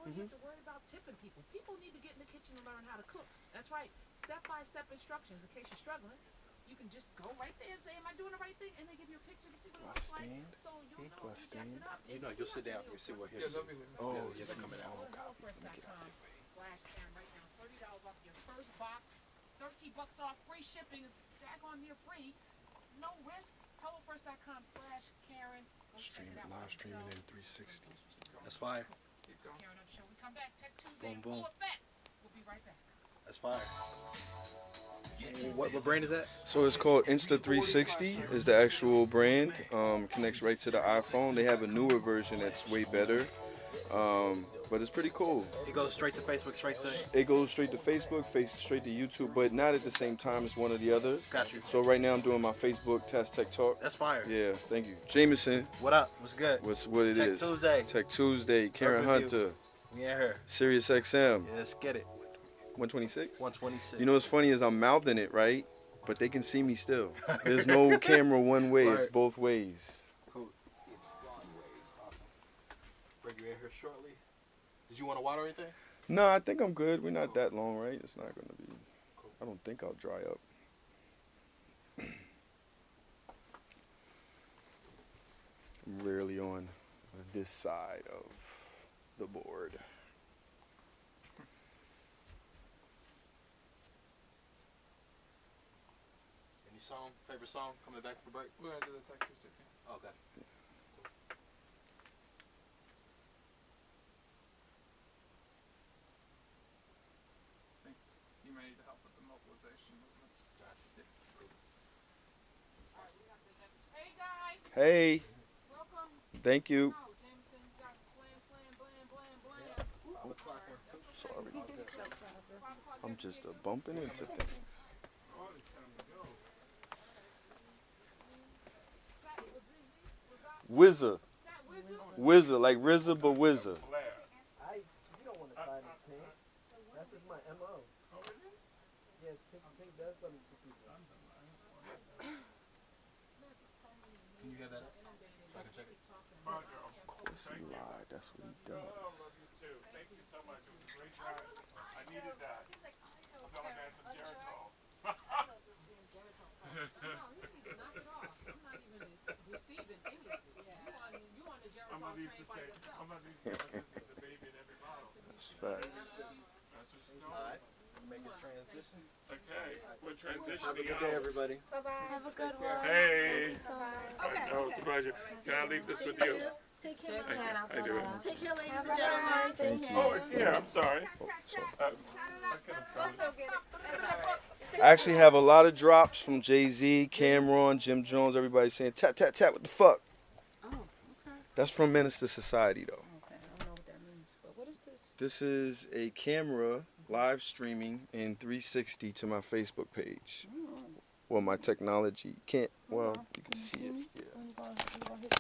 don't have to worry about tipping people. People need to get in the kitchen and learn how to cook. That's right. Step-by-step instructions in case you're struggling. You can just go right there and say, am I doing the right thing? And they give you a picture to see what it looks like. So you'll know if you jacked it up. You know, you'll sit down and you see what his. Oh, just coming out. HelloFresh.com/Karen right now. $30 off your first box. $13 off. Free shipping is daggone near free. No risk. HelloFresh.com/Karen. live streaming in 360. That's fire. Karen Up Show. We come back. Tech Tuesday in Boom, boom. full effect. We'll be right back. That's fire. What brand is that? So it's called Insta360 is the actual brand. Connects right to the iPhone. They have a newer version that's way better. But it's pretty cool. It goes straight to Facebook, straight to. It goes straight to Facebook, straight to YouTube, but not at the same time. It's one or the other. Got you. So right now I'm doing my Facebook Tech Talk. That's fire. Yeah, thank you. Jameson. What up? What's good? What it Tech is. Tuesday. Tech Tuesday. Karen Hunter. We in here. Sirius XM. Yeah, let's get it. 126? 126. You know what's funny is I'm mouthing it, right? But they can see me still. There's no camera one way. It's both ways. Cool. Awesome. Bring you in here shortly. Did you want to water or anything? No, I think I'm good. We're not that long, right? It's not going to be. I don't think I'll dry up. I'm rarely on this side of the board. Any song? Favorite song? Coming back for break? We're gonna do the Tech Tuesday thing. Okay. You may need help with the mobilization movement. Hey, guys. Hey, Welcome. thank you. Oh, Jameson got slam, blam, blam. Sorry. I'm just bumping into things. Whizzer. Whizzer, like RZA, but Whizzer. You don't want to sign his pink. That's just my MO. Yeah, pink does something for people. Can you get that up? So I can check it. Of course he lied. That's what he does. Thank you so much. It was a great time. I needed that. I felt like I had some Geritol. No, you need to knock it off. I'm not even receiving any of it. You on the I'm Geritol gonna need train to by say, yourself. I'm gonna need to say this is the baby in every bottle. That's facts. That's what she's doing. Alright. Let's make this transition. Okay, we're transitioning Have a good out. day, everybody. Have a good one. Hey. Okay. Oh, it's a pleasure. Can I leave this with you? Take care, Thank you. man. I do it. Take care, ladies and gentlemen. Thank you. Oh, it's here. I'm sorry. I actually have a lot of drops from Jay-Z, Cameron, Jim Jones, everybody saying, tap, tap, tap, what the fuck? Oh, okay. That's from Minister Society, though. Okay, I don't know what that means. But what is this? This is a camera live streaming in 360 to my Facebook page. Well, my technology can't, well, you can see it. Yeah. You gonna hit the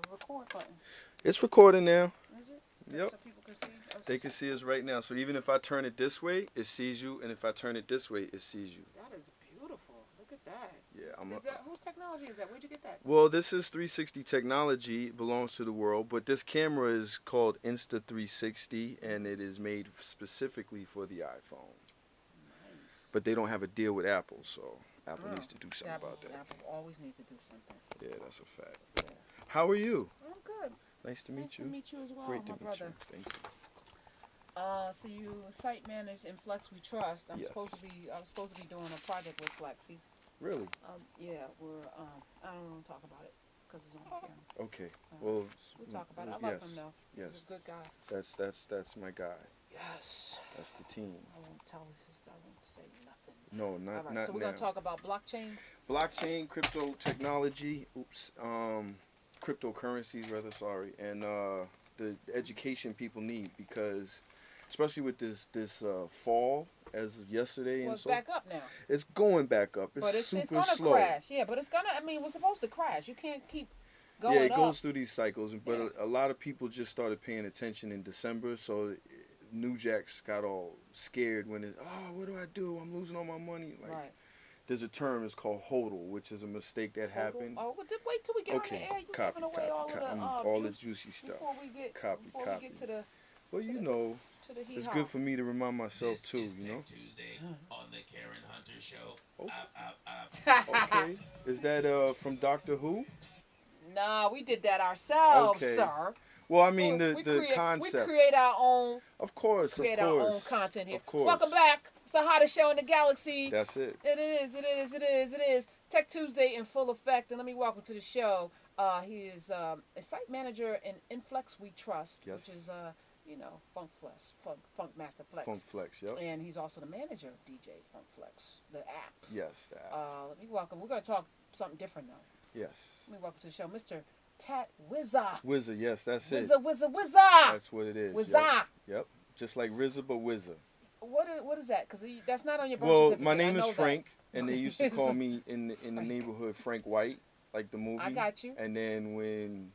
record button. It's recording now. Is it? Yep. So people can see us. They can see us right now. So even if I turn it this way, it sees you. And if I turn it this way, it sees you. That is beautiful. Look at that. Yeah, Is that whose technology is that? Where'd you get that? Well, this is 360 technology. It belongs to the world. But this camera is called Insta360. And it is made specifically for the iPhone. Nice. But they don't have a deal with Apple. So Apple needs to do something about that. Apple always needs to do something. Yeah, that's a fact. How are you? I'm good. Nice to meet Nice you. to meet you as well, Great to my meet brother. you. Thank you. So you site manage in Flex We Trust. I'm Yes. supposed to be doing a project with Flex. He's Really? yeah, we're I don't want to talk about it because it's on camera. Okay. Well, We'll talk about it. I love yes. him though. Yes. He's a good guy. That's my guy. Yes. That's the team. I won't say nothing. No, All not right. not So we're now. gonna talk about blockchain. Blockchain, crypto technology. Cryptocurrencies rather. Sorry, and the education people need because, especially with this fall as of yesterday Well, and it's so back up now. it's going back up. It's But it's super gonna slow. crash. Yeah, but it's gonna. I mean, we're supposed to crash. You can't keep going Yeah, it up. goes through these cycles, but Yeah. a lot of people just started paying attention in December, so New Jacks got all scared when it, what do I do? I'm losing all my money. Like, Right. there's a term, it's called hodl, which is a mistake that happened. Oh, well, wait till we get Okay, on the air. You copy, giving away all copy, of the all the juice juicy stuff. before we get Copy, before copy. we get to the Well, you know, To the it's hee-haw. good for me to remind myself too. Is You know. Tech Tuesday on the Karen Hunter Show. Oh, Up. okay. Is that from Doctor Who? Nah, we did that ourselves, Okay. sir. Well, I mean we the create, concept. We create our own. Of course, Create of our course. own content here. Of course. Welcome back. It's the hottest show in the galaxy. That's it. It is. It is. It is. It is. Tech Tuesday in full effect, and let me welcome to the show. He is a site manager in Inflex We Trust, Yes. which is Funk Master Flex. Funk Flex, yep. And he's also the manager of DJ Funk Flex, the app. Yes, that. Let me welcome. We're going to talk something different now. Yes. Let me welcome to the show, Mr. Tat Wizza. Wizard, yes, that's it. Wizza. That's what it is. Wizza. Yep. Just like RZA, but Wizard. What is that? Because that's not on your birth Well, certificate. my name I is know Frank, and they used to It's call a- me in the neighborhood Frank White, like the movie. I got you. And then when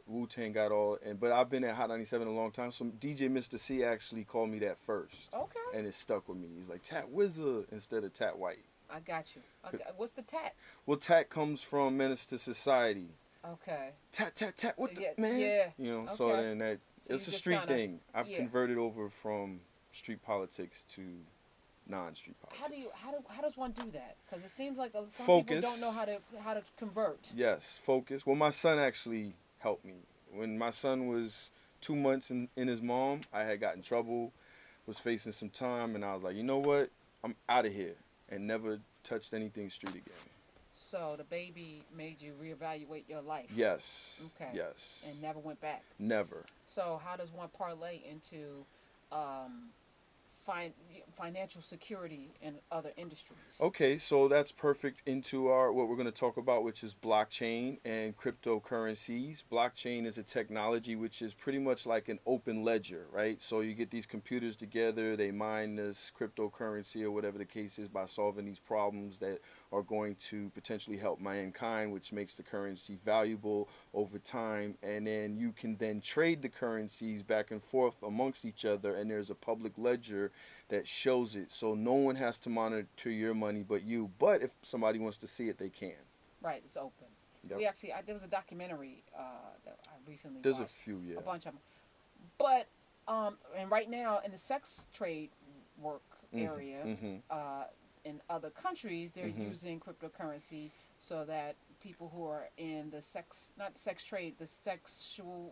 Wu-Tang got but I've been at Hot 97 a long time, so DJ Mr. C actually called me that first. Okay. And it stuck with me. He was like, Tat Wizard instead of Tat White. I got you. What's the tat? Well, Tat comes from Menace to Society. Okay. Tat, tat, tat, what the, Yeah, man? yeah. You know, so Okay. then that, So it's you a just street kinda- thing. I've yeah. converted over from street politics to non-street politics. How does one do that? Because it seems like some Focus. people don't know how to convert. Yes, focus. Well, my son actually helped me. When my son was 2 months in his mom, I had gotten in trouble, was facing some time, and I was like, you know what? I'm out of here, and never touched anything street again. So the baby made you reevaluate your life. Yes. Okay. Yes. And never went back. Never. So how does one parlay into financial security in other industries? Okay, so that's perfect into what we're going to talk about, which is blockchain and cryptocurrencies. Blockchain is a technology which is pretty much like an open ledger, right? So you get these computers together, they mine this cryptocurrency or whatever the case is by solving these problems that are going to potentially help mankind, which makes the currency valuable over time. And then you can then trade the currencies back and forth amongst each other, and there's a public ledger that shows it. So no one has to monitor your money but you. But if somebody wants to see it, they can. Right, it's open. Yep. We actually, there was a documentary that I recently There's a watched. few, yeah. A bunch of them. But, and right now in the sex trade work area, in other countries, they're using cryptocurrency so that people who are in the not sex trade, the sexual,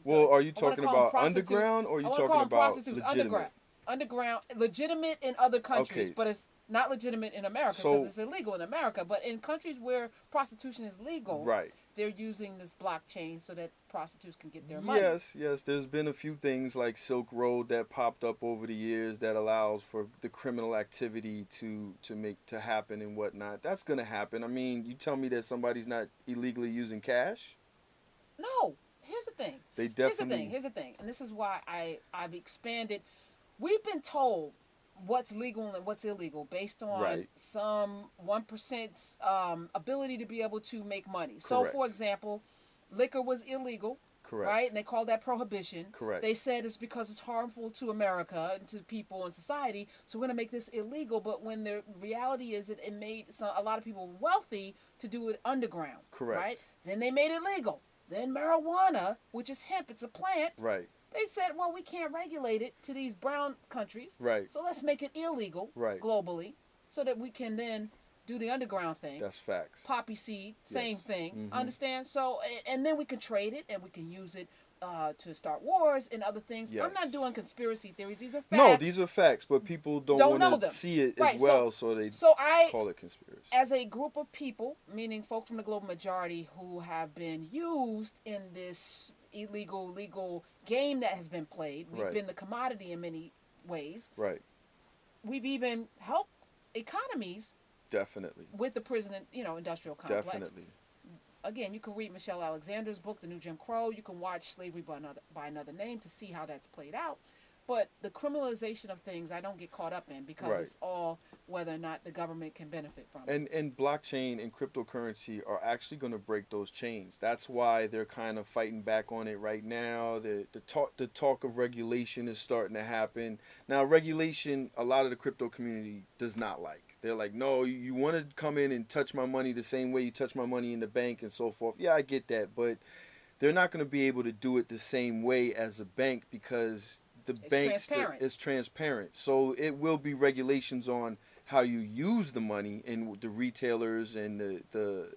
Well, are you I wanna talking call 'em about prostitutes. underground, or are you I wanna call talking 'em about prostitutes, legitimate? underground, legitimate in other countries, Okay. but it's not legitimate in America So- because it's illegal in America. But in countries where prostitution is legal, Right. they're using this blockchain so that prostitutes can get their money. Yes. There's been a few things like Silk Road that popped up over the years that allows for the criminal activity to happen and whatnot. That's gonna happen. I mean, you tell me that somebody's not illegally using cash? No, here's the thing. They definitely. Here's the thing, and this is why I've expanded. We've been told what's legal and what's illegal based on Right. some 1%'s ability to be able to make money. So, Correct. for example, liquor was illegal, Correct. right? And they called that prohibition. Correct. They said it's because it's harmful to America and to people and society, so we're going to make this illegal. But when the reality is it made a lot of people wealthy to do it underground, Correct. right? Then they made it legal. Then marijuana, which is hemp, it's a plant. Right. They said, well, we can't regulate it to these brown countries. Right. So let's make it illegal Right. globally so that we can then do the underground thing. That's facts. Poppy seed, same Yes. thing. Mhm. Understand? So, and then we can trade it and we can use it to start wars and other things. I'm Yes. not doing conspiracy theories. These are facts. No, these are facts, but people don't Don't know want to them. see it Right, as well, so they So I, call it conspiracy. as a group of people, meaning folk from the global majority who have been used in this illegal, legal game that has been played. We've Right. been the commodity in many ways. Right. We've even helped economies Definitely. with the prison, industrial complex. Definitely. Again, you can read Michelle Alexander's book, The New Jim Crow. You can watch Slavery by Another Name to see how that's played out. But the criminalization of things, I don't get caught up in because Right. it's all whether or not the government can benefit from it. And blockchain and cryptocurrency are actually going to break those chains. That's why they're kind of fighting back on it right now. The talk of regulation is starting to happen. Now, regulation, a lot of the crypto community does not like. They're like, no, you want to come in and touch my money the same way you touch my money in the bank and so forth. Yeah, I get that, but they're not going to be able to do it the same way as a bank because the bank is transparent. So it will be regulations on how you use the money and the retailers and the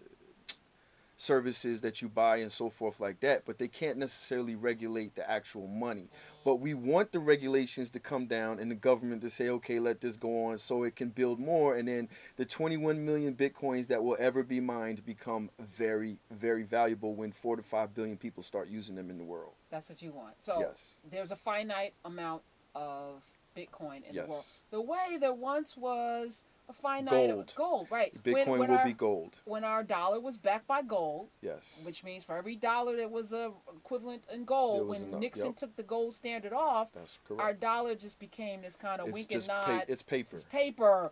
services that you buy and so forth like that, but they can't necessarily regulate the actual money. But we want the regulations to come down and the government to say, okay, let this go on so it can build more, and then the 21 million bitcoins that will ever be mined become very, very valuable when 4 to 5 billion people start using them in the world. That's what you want. So yes. There's a finite amount of Bitcoin in yes. the world. The way there once was a finite gold, right? Bitcoin will be gold. When our dollar was backed by gold, yes, which means for every dollar that was equivalent in gold, when Nixon took the gold standard off, that's correct. Our dollar just became this kind of wink and nod. It's paper. It's paper.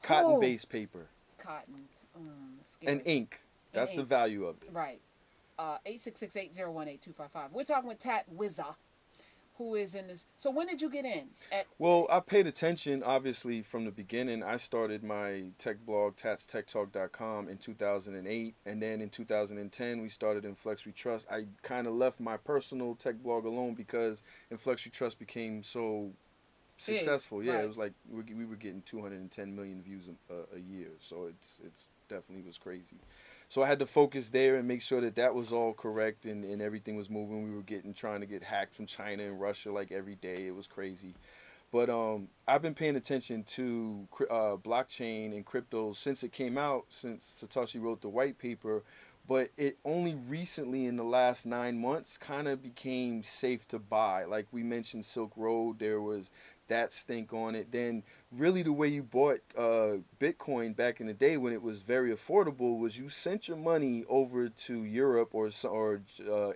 Cotton-based paper. Cotton. And ink. That's the value of it. Right. 866-801-8255. We're talking with Tat Wizza, who is in this. So when did you get in? Well, I paid attention, obviously, from the beginning. I started my tech blog, tatstechtalk.com, in 2008. And then in 2010, we started Inflex We Trust. I kind of left my personal tech blog alone because Inflex We Trust became so successful. Yeah, right. It was like we were getting 210 million views a year. So it's definitely was crazy. So I had to focus there and make sure that that was all correct and everything was moving. We were trying to get hacked from China and Russia like every day. It was crazy. But I've been paying attention to blockchain and crypto since it came out, since Satoshi wrote the white paper. But it only recently in the last 9 months kind of became safe to buy. Like we mentioned Silk Road, there was that stink on it. Then really the way you bought Bitcoin back in the day when it was very affordable was you sent your money over to Europe or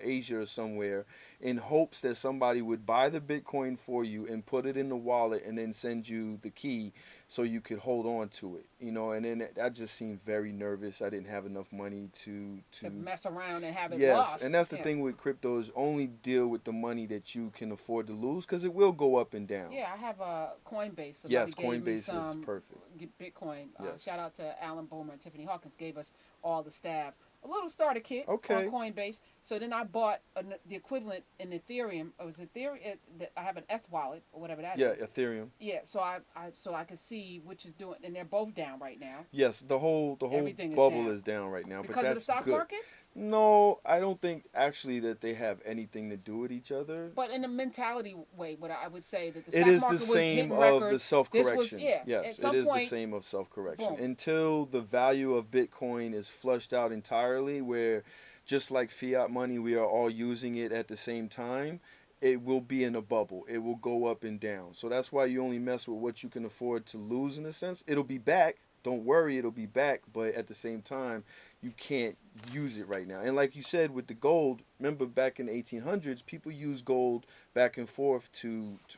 Asia or somewhere in hopes that somebody would buy the Bitcoin for you and put it in the wallet and then send you the key so you could hold on to it, you know. And then that just seemed very nervous. I didn't have enough money to mess around and have it lost. Yes, and that's the thing with crypto is only deal with the money that you can afford to lose because it will go up and down. Yeah, I have a Coinbase. Yes, Coinbase is perfect. Bitcoin. Yes. Shout out to Alan Boomer and Tiffany Hawkins gave us all the staff a little starter kit on Coinbase. So then I bought the equivalent in Ethereum. It was Ethereum. I have an ETH wallet or whatever that is. Yeah, Ethereum. Yeah, so I could see which is doing, and they're both down right now. Yes, the whole bubble is down right now. Because but that's of the stock good. market? No, I don't think actually that they have anything to do with each other. But in a mentality way, what I would say that the stock market was hitting records. Of the self-correction. Yes, it is the same of self-correction. Boom. Until the value of Bitcoin is flushed out entirely, where just like fiat money, we are all using it at the same time, it will be in a bubble. It will go up and down. So that's why you only mess with what you can afford to lose in a sense. It'll be back. Don't worry, it'll be back. But at the same time, you can't use it right now. And like you said with the gold, remember back in the 1800s, people used gold back and forth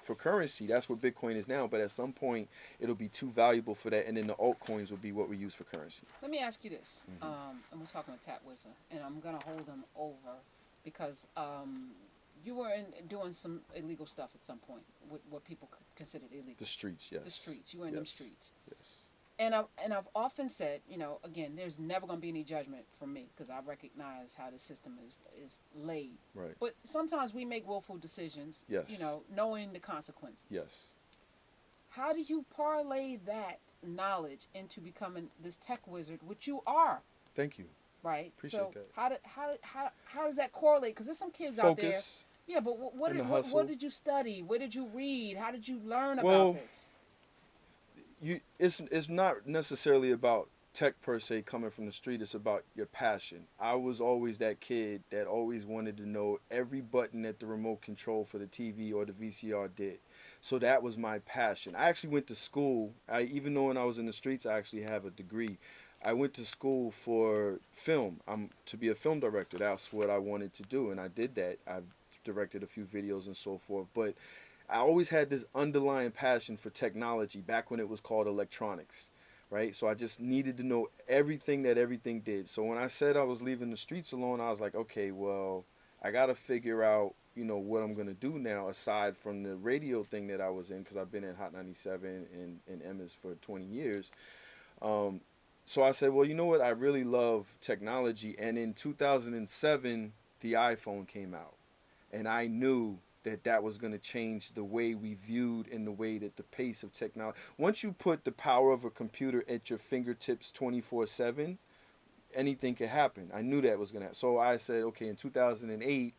for currency. That's what Bitcoin is now. But at some point, it'll be too valuable for that. And then the altcoins will be what we use for currency. Let me ask you this. And we're talking with Tat Wizza, and I'm going to hold him over because you were doing some illegal stuff at some point, with what people considered illegal. The streets, yes. The streets. You were in them streets. Yes. And I've often said, you know, again, there's never going to be any judgment from me because I recognize how the system is laid. Right. But sometimes we make willful decisions, yes, you know, knowing the consequences. Yes. How do you parlay that knowledge into becoming this tech wizard, which you are? Thank you. Right. Appreciate that. How does that correlate? Because there's some kids out there. Yeah, but what did you study? What did you read? How did you learn about this? It's not necessarily about tech per se coming from the street. It's about your passion. I was always that kid that always wanted to know every button that the remote control for the TV or the VCR did. So that was my passion. I actually went to school. Even though when I was in the streets, I actually have a degree. I went to school for film. To be a film director. That's what I wanted to do, and I did that. I've directed a few videos and so forth, but I always had this underlying passion for technology back when it was called electronics, right? So I just needed to know everything that everything did. So when I said I was leaving the streets alone, I was like, okay, well, I got to figure out, you know, what I'm going to do now aside from the radio thing that I was in, because I've been in Hot 97 and MS for 20 years. So I said, well, you know what? I really love technology. And in 2007, the iPhone came out. And I knew that was going to change the way we viewed and the way that the pace of technology. Once you put the power of a computer at your fingertips 24/7, anything could happen. I knew that was going to happen. So I said, okay, in 2008,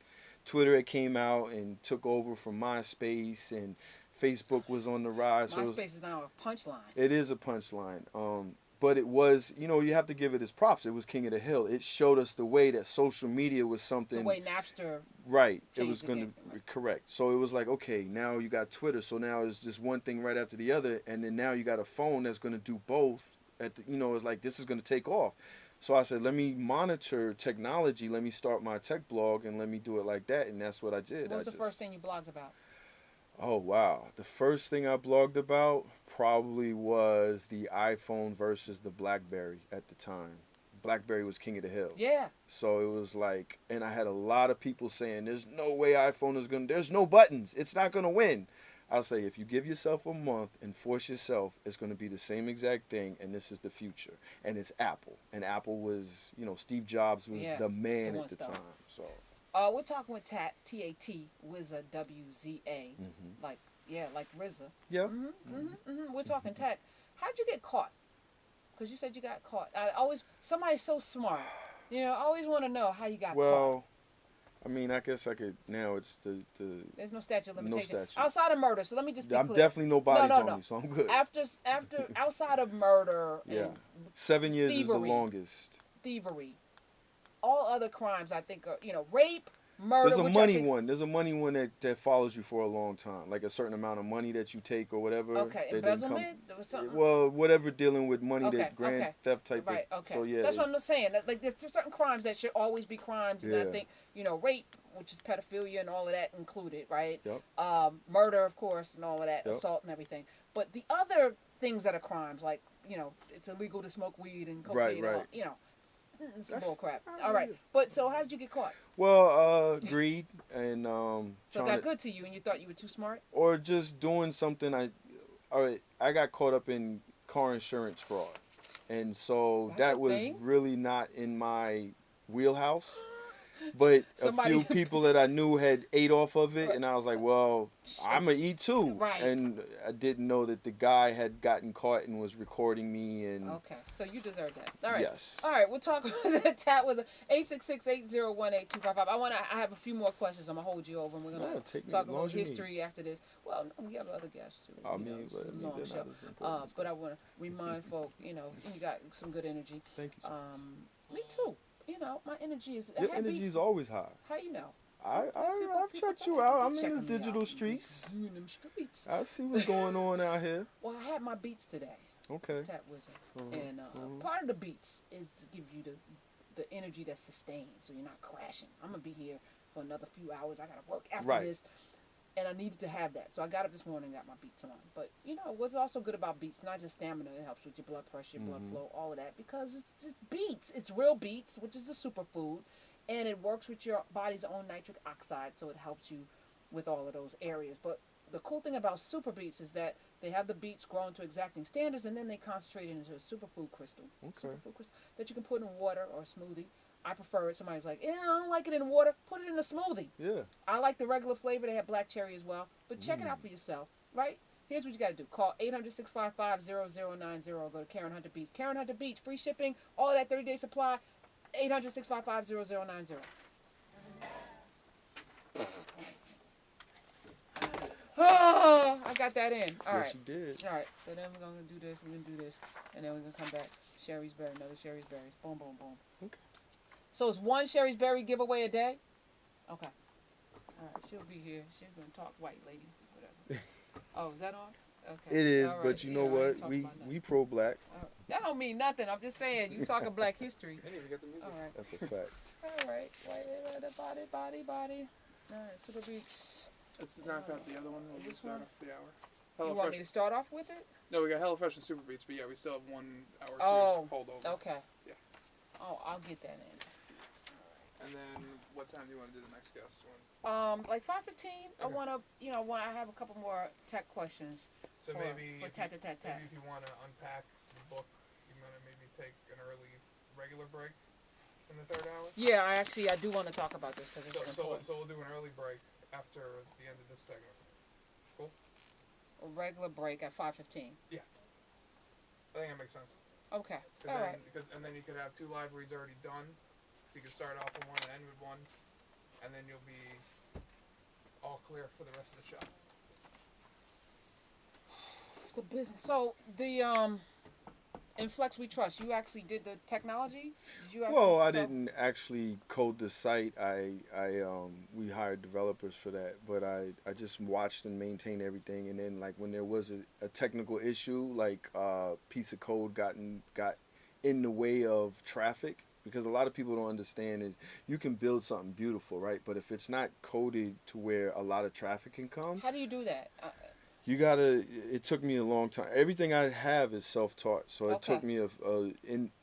Twitter had came out and took over from MySpace, and Facebook was on the rise. So MySpace is now a punchline. it is a punchline. But it was, you have to give it its props. It was king of the hill. It showed us the way that social media was something. The way Napster. Right. It changed was the going game, to right. correct. So it was like, okay, now you got Twitter. So now it's just one thing right after the other, and then now you got a phone that's going to do both. It's like this is going to take off. So I said, let me monitor technology. Let me start my tech blog, and let me do it like that. And that's what I did. What was the first thing you blogged about? Oh, wow. The first thing I blogged about probably was the iPhone versus the BlackBerry at the time. BlackBerry was king of the hill. Yeah. So it was like, and I had a lot of people saying, there's no way iPhone is going to, there's no buttons. It's not going to win. I'll say, if you give yourself a month and force yourself, it's going to be the same exact thing, and this is the future. And it's Apple. And Apple was, Steve Jobs was the man the at the one time. So. We're talking with T-A-T, Wizza, W-Z-A, like RZA. Yeah. We're talking tech. How'd you get caught? Because you said you got caught. Somebody's so smart. I always want to know how you got caught. Well, I mean, I guess I could, now it's the There's no statute of limitation. No statute. Outside of murder, so let me just be I'm clear. definitely nobody's No. on me, so I'm good. After outside of murder Yeah. and 7 years is the thievery. longest. thievery, all other crimes I think are, rape, murder. There's a which money I think, one. There's a money one that follows you for a long time, like a certain amount of money that you take or whatever. Okay, that doesn't embezzlement. There was something. Well, whatever dealing with money, Okay, that grand okay. theft type Right. of. Okay. So yeah. That's what I'm saying. Like there's certain crimes that should always be crimes, and I Yeah. think rape, which is pedophilia and all of that included, right? Yep. Murder, of course, and all of that, Yep. assault and everything. But the other things that are crimes, like it's illegal to smoke weed and cocaine, Right. and all, it's some That's- bull crap. All right. But so how did you get caught? Well, greed and So it trying got to- good to you, and you thought you were too smart. or just doing something. I got caught up in car insurance fraud, and so That's that a was thing? really not in my wheelhouse. But Somebody- a few people that I knew had ate off of it, and I was like, well, I'm going to eat too. Right. And I didn't know that the guy had gotten caught and was recording me. And Okay, so you deserve that. All right. Yes. All right, we'll talk. That was 866-801-8255. I have a few more questions. I'm gonna hold you over, and we're gonna No, take me talk as a long little as you need. history after this. Well, no, we have other guests too. I you mean, know, it's but a I mean, long they're show. not as important. But I want to remind folk, you got some good energy. Thank you. Sir. Me too. My energy is. Your I have energy beats. is always high. How you know? I've People checked you check- out. I'm check in these me out. digital streets. You in them streets. I see what's going on out here. Well, I had my beats today. Okay. Tap Wizard. Mhm, And mhm. part of the beats is to give you the energy that's sustained, so you're not crashing. I'm gonna be here for another few hours. I gotta work after Right. this, and I needed to have that. So I got up this morning and got my beats on. But what's also good about beats? Not just stamina. It helps with your blood pressure, your blood flow, all of that, because it's just beats. It's real beats, which is a superfood, and it works with your body's own nitric oxide, so it helps you with all of those areas. But the cool thing about super beets is that they have the beets grown to exacting standards, and then they concentrate it into a superfood crystal. Okay. Superfood crystal that you can put in water or a smoothie. I prefer it. Somebody's like, I don't like it in water. Put it in a smoothie. Yeah. I like the regular flavor. They have black cherry as well. But check it out for yourself, right? Here's what you got to do. Call 800-655-0090 or go to Karen Hunter Beats. Karen Hunter Beats, free shipping, all that 30-day supply, 800-655-0090. Oh, I got that in. All Yes, right. you did. All right. So then we're going to do this. We're going to do this. And then we're going to come back. Sherry's Berry. Another Sherry's Berries. Boom, boom, boom. Okay. So it's one Sherry's Berry giveaway a day? Okay. All right. She'll be here. She's going to talk white lady. Whatever. Oh, is that on? Okay. It is, All right. but you know Yeah, I ain't what? talking We about nothing. we pro black. All right. That don't mean nothing. I'm just saying. You talking black history. I didn't even get the music. All right. That's a fact. All right. White body. All right. Super Beats. Let's knock out the other one. We'll This just start one? off the hour. You want me to start off with it? No, we got HelloFresh and Super Beats, but yeah, we still have 1 hour Oh, to hold over. Okay. Yeah. Oh, I'll get that in. And then, what time do you want to do the next guest one? Like 5:15. I Okay. want to, I have a couple more tech questions. So for, maybe, for if tat you, tat tat. maybe if you want to unpack the book, you want to maybe take an early regular break. in the third hour? Yeah, I do want to talk about this because it's important. So we'll do an early break after the end of this segment. Cool? A regular break at 5:15. I think that makes sense. Okay. All right. And then you could have 2 live reads already done. So you could start off with one and end with one. And then you'll be all clear for the rest of the show. The business. So the in Flex We Trust, you actually did the technology? Did you actually, Well, I didn't actually code the site. We hired developers for that, but I just watched and maintained everything. And then like when there was a technical issue, like a piece of code got in the way of traffic, because a lot of people don't understand is you can build something beautiful, right? But if it's not coded to where a lot of traffic can come, how do you do that? you gotta. It took me a long time. Everything I have is self-taught, so it took me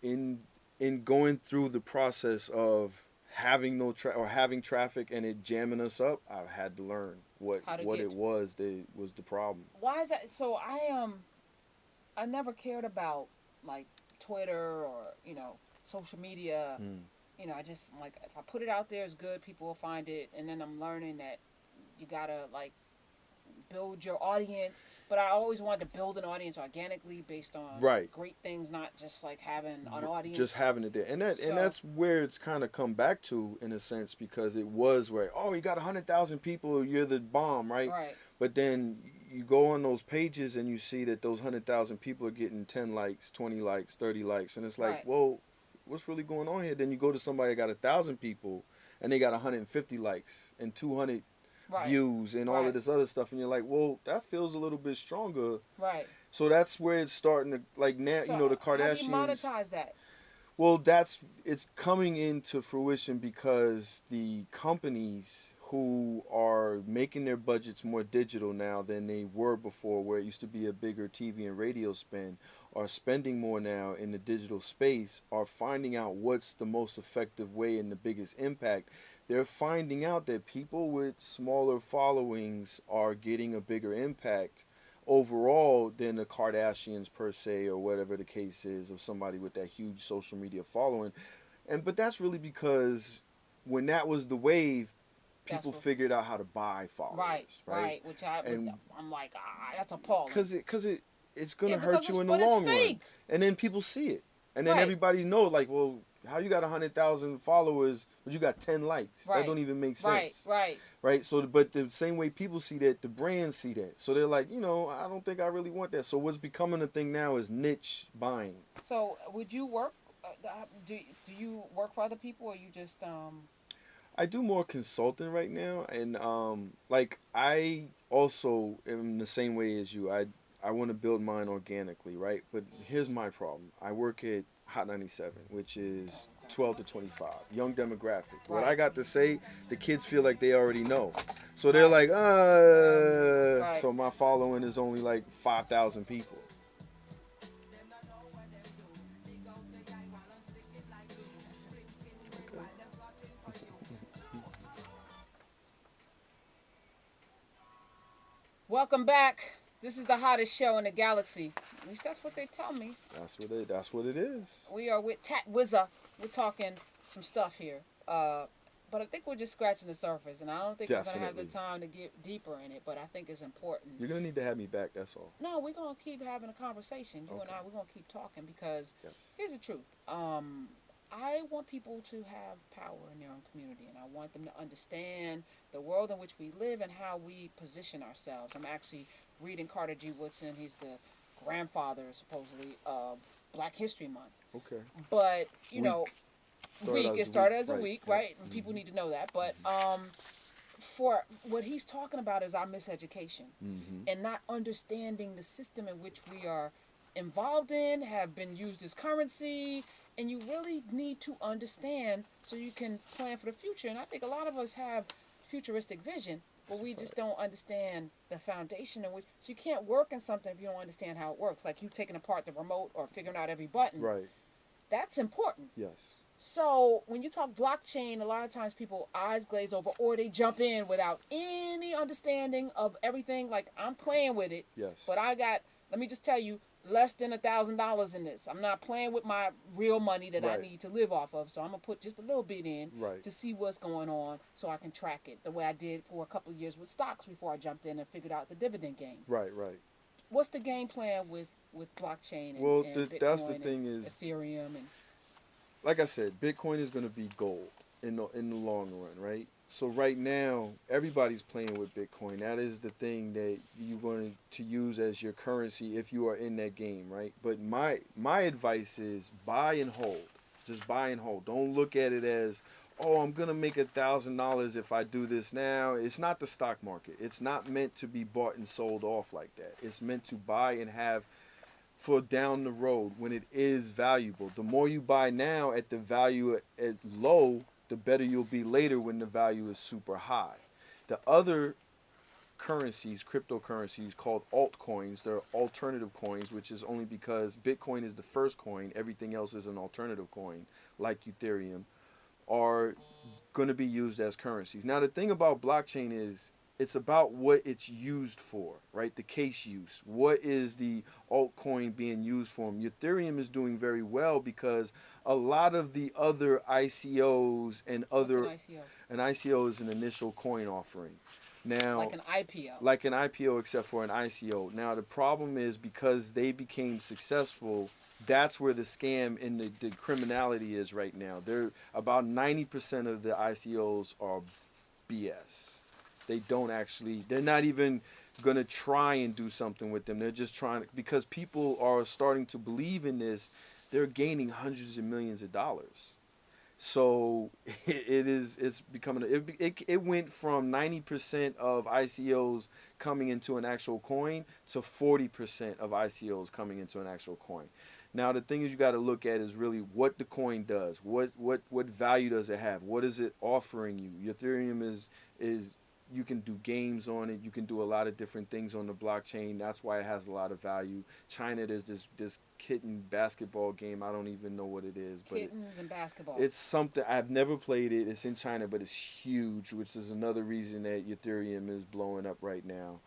in going through the process of having having traffic and it jamming us up. I had to learn what it was that was the problem. Why is that? So I never cared about like Twitter or social media. I just like if I put it out there, it's good. People will find it, and then I'm learning that you gotta like build your audience, but I always wanted to build an audience organically based on great things, not just like having an audience. Just having it there, and that's where it's kind of come back to in a sense, because it was where you got 100,000 people, you're the bomb, right? Right. But then you go on those pages and you see that those 100,000 people are getting 10 likes, 20 likes, 30 likes, and it's like, whoa, what's really going on here? Then you go to somebody that got 1,000 people and they got 150 likes and 200 views and all of this other stuff, and you're like, well, that feels a little bit stronger. Right. So that's where it's starting to, like, now, the Kardashians. How do you monetize that? Well, it's coming into fruition because the companies who are making their budgets more digital now than they were before, where it used to be a bigger TV and radio spend, are spending more now in the digital space, are finding out what's the most effective way and the biggest impact. They're finding out that people with smaller followings are getting a bigger impact overall than the Kardashians per se, or whatever the case is of somebody with that huge social media following. But that's really because when that was the wave, people figured out how to buy followers. Right. Which I'm like, that's appalling. Because it's going to hurt you in the long run. And then people see it. And then everybody knows, like, well, how you got 100,000 followers, but you got 10 likes? That don't even make sense. Right. So, but the same way people see that, the brands see that. So they're like, I don't think I really want that. So what's becoming a thing now is niche buying. So would you work? Do you work for other people, or you just? I do more consulting right now, and like I also am the same way as you. I want to build mine organically, right? But here's my problem. I work at Hot 97, which is 12 to 25, young demographic. What I got to say, the kids feel like they already know. So they're like, so my following is only like 5,000 people. Welcome back. This is the hottest show in the galaxy. At least that's what they tell me. That's what it is. We are with Tat Wizza. We're talking some stuff here. But I think we're just scratching the surface, and I don't think we're going to have the time to get deeper in it, but I think it's important. You're going to need to have me back, that's all. No, we're going to keep having a conversation. You and I, we're going to keep talking, because here's the truth. I want people to have power in their own community, and I want them to understand the world in which we live and how we position ourselves. I'm actually reading Carter G. Woodson. He's the grandfather, supposedly, of Black History Month. Okay. But, it started as a week, right? And people need to know that. But for what he's talking about is our miseducation and not understanding the system in which we are involved in, have been used as currency. And you really need to understand so you can plan for the future. And I think a lot of us have futuristic vision, but we just don't understand the foundation in which. So you can't work in something if you don't understand how it works. Like you taking apart the remote or figuring out every button. Right. That's important. Yes. So when you talk blockchain, a lot of times people eyes glaze over, or they jump in without any understanding of everything. Like, I'm playing with it. Yes. But let me just tell you, less than $1,000 in this. I'm not playing with my real money that I Right. need to live off of. So I'm gonna put just a little bit in Right. to see what's going on, so I can track it the way I did for a couple of years with stocks before I jumped in and figured out the dividend game. Right. Right. What's the game plan with blockchain and, Well, and Bitcoin that's the and thing is, Ethereum and like I said, Bitcoin is going to be gold in the long run, right? So right now, everybody's playing with Bitcoin. That is the thing that you're going to use as your currency if you are in that game, right? But my advice is buy and hold. Just buy and hold. Don't look at it as, oh, I'm gonna make $1,000 if I do this now. It's not the stock market. It's not meant to be bought and sold off like that. It's meant to buy and have for down the road when it is valuable. The more you buy now at the value at low, the better you'll be later when the value is super high. The other currencies, cryptocurrencies called altcoins, they're alternative coins, which is only because Bitcoin is the first coin, everything else is an alternative coin, like Ethereum, are going to be used as currencies. Now, the thing about blockchain is it's about what it's used for, right? The case use. What is the altcoin being used for? Ethereum is doing very well because a lot of the other ICOs and other... What's an ICO? An ICO is an initial coin offering. Now, Like an IPO. like an IPO except for an ICO. Now, the problem is because they became successful, that's where the scam and the criminality is right now. They're about 90% of the ICOs are BS. They don't actually, they're not even going to try and do something with them. They're just trying, because people are starting to believe in this, they're gaining hundreds of millions of dollars. So it's becoming, it went from 90% of ICOs coming into an actual coin to 40% of ICOs coming into an actual coin. Now, the thing is you got to look at is really what the coin does. What value does it have? What is it offering you? Ethereum is you can do games on it. You can do a lot of different things on the blockchain. That's why it has a lot of value. China, there's this kitten basketball game. I don't even know what it is. But Kittens and basketball. it's something, I've never played it. It's in China, but it's huge, which is another reason that Ethereum is blowing up right now.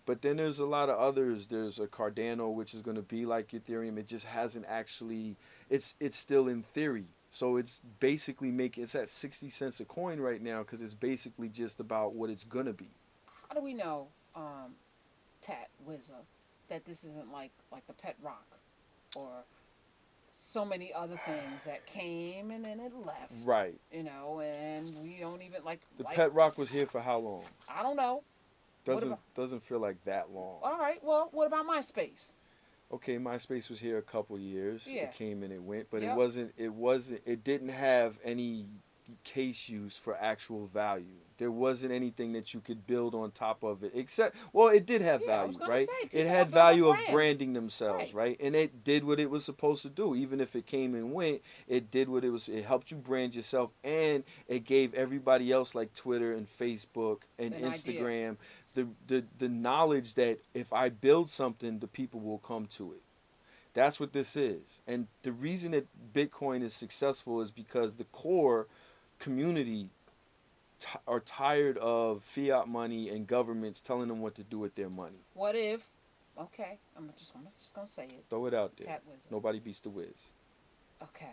But then there's a lot of others. There's a Cardano, which is going to be like Ethereum. It just hasn't actually, it's still in theory. So it's basically it's at 60 cents a coin right now because it's basically just about what it's going to be. How do we know, Tat Wizza, that this isn't like the Pet Rock or so many other things that came and then it left? Right. You know, and we don't even The Pet Rock was here for how long? I don't know. Doesn't feel like that long. All right. Well, what about MySpace? Okay, MySpace was here a couple years. Yeah. It came and it went, but Yep. it didn't have any case use for actual value. There wasn't anything that you could build on top of it, except, well, it did have Yeah, I was value, gonna right? say, It people had build up value of brands. branding themselves, right? And it did what it was supposed to do. Even if it came and went, it did what it helped you brand yourself, and it gave everybody else like Twitter and Facebook and An Instagram the knowledge that if I build something, the people will come to it. That's what this is. And the reason that Bitcoin is successful is because the core community are tired of fiat money and governments telling them what to do with their money. What if? Okay, I'm just gonna say it. Throw it out there. Tat Wizza. Nobody beats the whiz. Okay.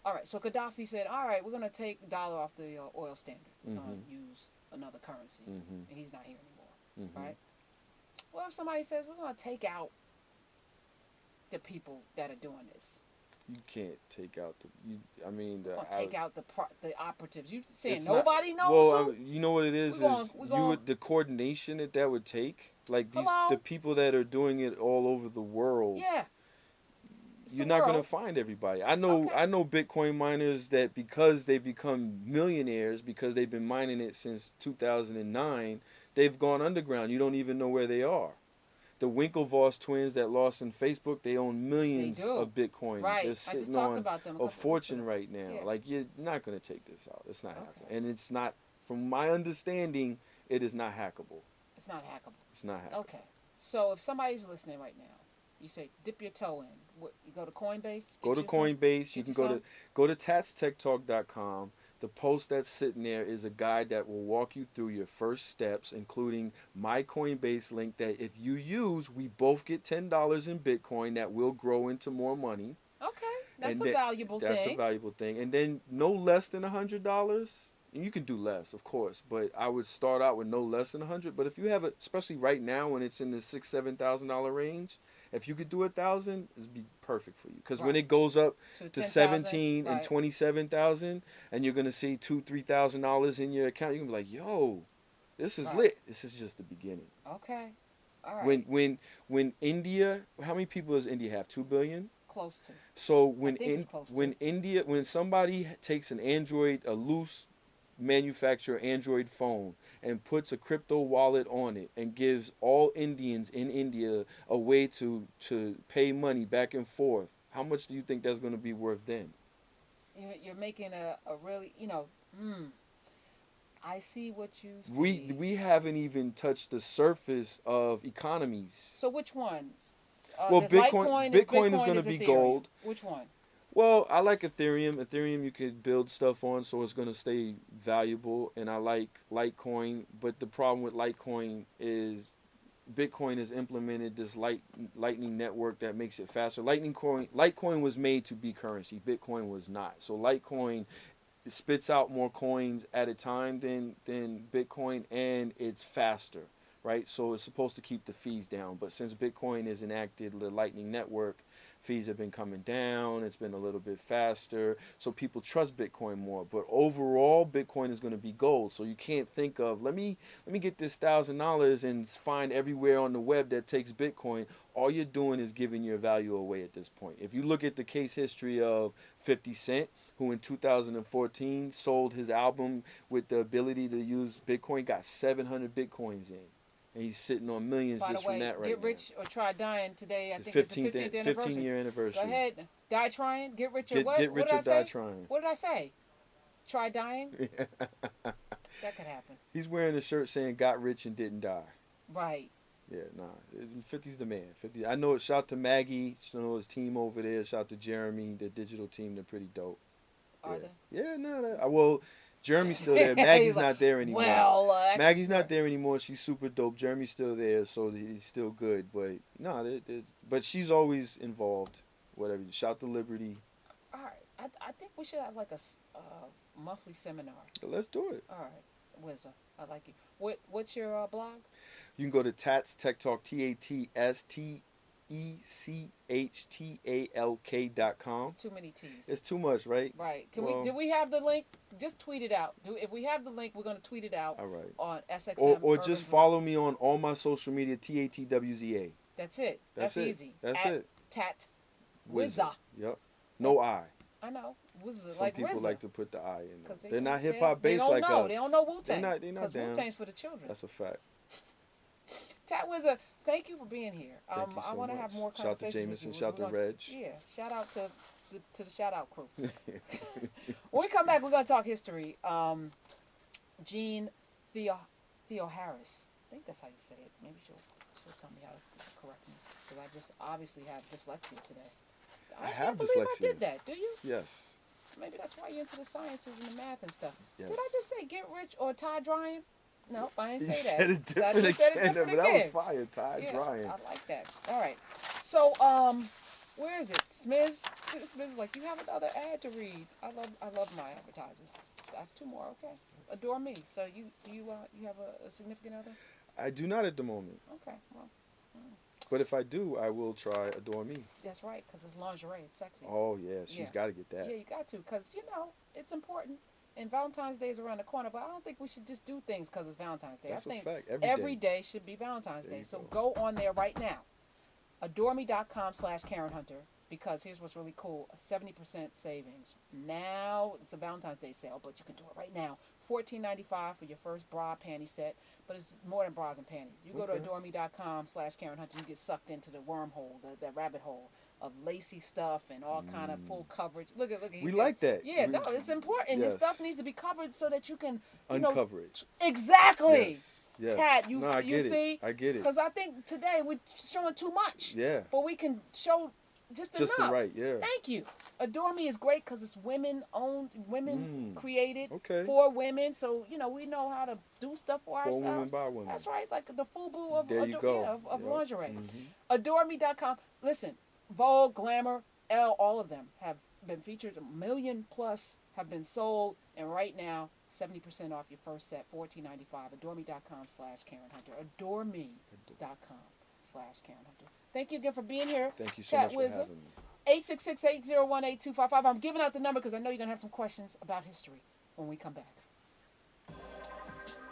All right. So Gaddafi said, "All right, we're gonna take the dollar off the oil standard. We're gonna use another currency, and he's not here anymore, right? Well, if somebody says we're gonna take out the people that are doing this, You can't take out take out the operatives. You saying it's nobody not, knows? well, who? you know what it is the coordination that would take, like the people that are doing it all over the world. Yeah. You're not going to find everybody. I know Bitcoin miners that because they become millionaires because they've been mining it since 2009, they've gone underground. You don't even know where they are. The Winklevoss twins that lost in Facebook, they own millions of Bitcoin. Right. They're I just sitting talked on about them a fortune right now. Yeah. Like, you're not going to take this out. It's not happening. And it's not, from my understanding, it is not hackable. It's not hackable. It's not hackable. Okay. So if somebody's listening right now, you say dip your toe in. You go to Coinbase. Go to Coinbase. You can go to tatstechtalk.com. The post that's sitting there is a guide that will walk you through your first steps, including my Coinbase link that if you use, we both get $10 in Bitcoin that will grow into more money. Okay, that's And a then- valuable That's thing. a valuable thing. And then no less than $100. And you can do less, of course, but I would start out with no less than 100. But if you have it, especially right now when it's in the $6,000-7,000 range, if you could do 1,000, it'd be perfect for you. Because when Right. it goes up To to 10,000, 17 and right. 27,000, and you're gonna see $2,000-3,000 in your account, you're gonna be like, "Yo, this is Right. lit." This is just the beginning. Okay, all right. When India, how many people does India have? 2 billion. Close to. So when think it's close to. when somebody takes an Android, a loose manufacturer Android phone, and puts a crypto wallet on it and gives all Indians in India a way to pay money back and forth, how much do you think that's going to be worth then? You're making a really, I see what you see. We haven't even touched the surface of economies. So which one? Well, there's Bitcoin is going to there's be Ethereum. gold. Which one? Well, I like Ethereum. Ethereum you could build stuff on, so it's going to stay valuable. And I like Litecoin, but the problem with Litecoin is Bitcoin has implemented this Lightning network that makes it faster. Litecoin was made to be currency. Bitcoin was not. So Litecoin spits out more coins at a time than Bitcoin, and it's faster, right? So it's supposed to keep the fees down. But since Bitcoin has enacted the Lightning network, fees have been coming down. It's been a little bit faster. So people trust Bitcoin more. But overall, Bitcoin is going to be gold. So you can't think of, let me get this $1,000 and find everywhere on the web that takes Bitcoin. All you're doing is giving your value away at this point. If you look at the case history of 50 Cent, who in 2014 sold his album with the ability to use Bitcoin, got 700 Bitcoins in. And he's sitting on millions By just the way, from that right Get now. Rich or Try Dying today. I think 15th, it's the 15th anniversary. 15-year anniversary. Go ahead. Die Trying. Get Rich or Get, what? get rich what or did I die say? trying. What did I say? Try dying? That could happen. He's wearing a shirt saying "Got rich and didn't die." Right. Yeah, nah. 50's the man. 50. I know it. Shout to Maggie. You know his team over there. Shout to Jeremy, the digital team. They're pretty dope. Are yeah. they? Yeah, no. Well, Jeremy's still there. Maggie's He's like, not there anymore. Well, actually, Maggie's not there anymore. She's super dope. Jeremy's still there, so he's still good. But no, but she's always involved. Whatever. Shout to Liberty. All right. I think we should have like a monthly seminar. Let's do it. All right. Wizard. I like you. What's your blog? You can go to Tats Tech Talk, TATSTECHTALK.com. It's too many T's. It's too much, right? Right. Do Well- we have the link? Just tweet it out. If we have the link, we're going to tweet it out All right. on SXM. Or Urban just Group. follow me on all my social media, TATWZA. That's it. That's That's it. easy. That's At it. Tat Wizard. Wizza. Yep. No I. I know. Wizard. Some like people Wizard. like to put the I in there. 'Cause they They're not don't hip care. hop They based don't like know. us. They don't know Wu Tang. They're not Because down. Wu Tang's for the children. That's a fact. Tat Wizard, thank you for being here. Thank you I so want to much. have more Shout to conversations Jameson, with you. shout to We're gonna- Reg. Yeah. Shout out to the shout out crew. When we come back, we're gonna talk history. Jean Theo Harris. I think that's how you say it. Maybe she'll tell me how to correct me because I just obviously have dyslexia today. I can't have believe dyslexia. I did that. Do you? Yes. Maybe that's why you're into the sciences and the math and stuff. Yes. Did I just say get rich or tie drying? No, I didn't You say that. said it different I just said it again. different But again. that was fire. Ty Yeah, drying. I like that. All right. So, where is it? Smiz is like, you have another ad to read. I love my advertisers. I have two more. Okay. Adore Me. So you have a significant other? I do not at the moment. Okay. Well, But if I do, I will try Adore Me. that's right, because it's lingerie. It's sexy. Oh, yeah. She's Yeah. got to get that. Yeah, you got to, because, it's important. And Valentine's Day is around the corner, but I don't think we should just do things because it's Valentine's Day. That's I think a fact. every day should be Valentine's There Day. you So go. go on there right now. AdoreMe.com/Karen Hunter, because here's what's really cool. A 70% savings. Now it's a Valentine's Day sale, but you can do it right now. $14.95 for your first bra panty set, but it's more than bras and panties. You go to Okay. AdoreMe.com/Karen Hunter, you get sucked into the wormhole, the rabbit hole of lacy stuff and all kind of full coverage. Look at We like that. Yeah, We- no, it's important. Your Yes. stuff needs to be covered so that you can Uncover it. Exactly. Yes. Yes. Tat, No, I get it. see? I get it. Because I think today we're showing too much. Yeah. But we can show just Just enough. the right, yeah. Thank you. Adore Me is great because it's women owned, women created Okay. for women. So you know we know how to do stuff for For ourselves. women by women. That's right, like the FUBU of There you go. of Yep. lingerie. Mhm. AdoreMe.com. Listen, Vogue, Glamour, Elle, all of them have been featured. 1 million plus have been sold, and right now 70% off your first set, $14.95. AdoreMe.com/Karen Hunter. AdoreMe.com/Karen Hunter. Thank you again for being here. Thank you so Cat much for Wizard. having me. 866-801-8255. I'm giving out the number because I know you're going to have some questions about history when we come back.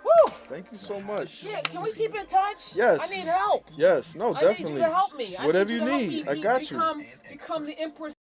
Woo! Thank you so much. Yeah, can we keep in touch? Yes. I need help. Yes, no, I definitely. need you to help me. Whatever I need you to need, help I got you. become the Empress